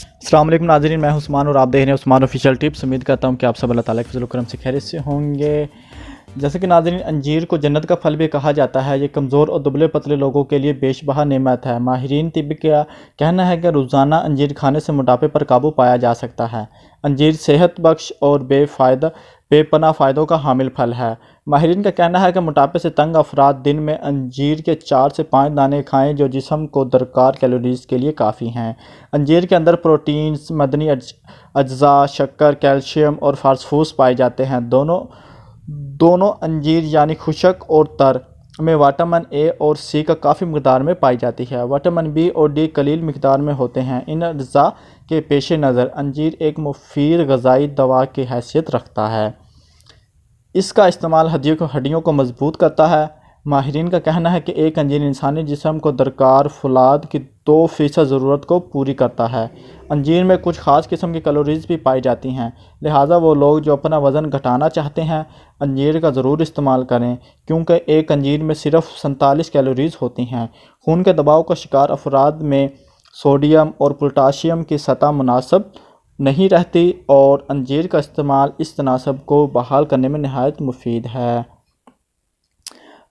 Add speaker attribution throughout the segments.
Speaker 1: अस्सलाम वालेकुम नाज़रीन, मैं उस्मान और आप देख रहे हैं उस्मान ऑफिशियल टिप्स। उम्मीद करता हूं कि आप सब अल्लाह ताला के फज़ल व करम से खैरियत से होंगे। जैसे कि नाज़रीन, अंजीर को जन्नत का फल भी कहा जाता है। ये कमज़ोर और दुबले पतले लोगों के लिए बेशबहा नेमत है। माहिरीन तिब का कहना है कि रोज़ाना अंजीर खाने से मोटापे पर काबू पाया जा सकता है। अंजीर सेहत बख्श और बेपनाह फ़ायदों का हामिल फल है। माहिरीन का कहना है कि मोटापे से तंग अफराद दिन में अंजीर के 4 से 5 दाने खाएं, जो जिस्म को दरकार कैलोरीज़ के लिए काफ़ी हैं। अंजीर के अंदर प्रोटीन्स, मदनी अज्जा, शक्कर, कैल्शियम और फास्फोरस पाए जाते हैं। दोनों अंजीर यानी खुशक और तर में विटामिन ए और सी का काफ़ी मकदार में पाई जाती है। विटामिन बी और डी कलील मकदार में होते हैं। इन अज्जा के पेश नज़र अंजीर एक मुफीद ग़िज़ाई दवा की हैसियत रखता है। इसका इस्तेमाल हड्डियों को मजबूत करता है। माहिरीन का कहना है कि एक अंजीर इंसानी जिस्म को दरकार फुलाद की 2% ज़रूरत को पूरी करता है। अंजीर में कुछ ख़ास किस्म की कैलोरीज़ भी पाई जाती हैं, लिहाजा वो लोग जो अपना वज़न घटाना चाहते हैं अंजीर का ज़रूर इस्तेमाल करें, क्योंकि एक अंजीर में सिर्फ 47 कैलोरीज़ होती हैं। खून के दबाव का शिकार अफराद में सोडियम और पोटाशियम की सतह मुनासिब नहीं रहती और अंजीर का इस्तेमाल इस तनासब को बहाल करने में नहायत मुफीद है।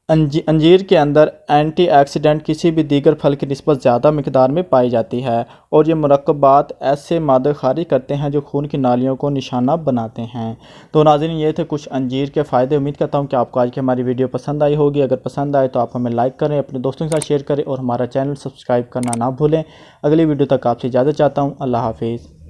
Speaker 1: अंजीर के अंदर एंटीऑक्सीडेंट किसी भी दीगर फल की निस्बत ज़्यादा मिकदार में पाई जाती है और ये मुरक्कबात ऐसे मादे खारिज करते हैं जो खून की नालियों को निशाना बनाते हैं। तो नाज़रीन, ये थे कुछ अंजीर के फ़ायदे। उम्मीद करता हूँ कि आपको आज की हमारी वीडियो पसंद आई होगी। अगर पसंद आए तो आप हमें लाइक करें, अपने दोस्तों के साथ शेयर करें और हमारा चैनल सब्सक्राइब करना ना भूलें। अगली वीडियो तक आपसे इजाज़त चाहता हूँ। अल्लाह हाफिज़।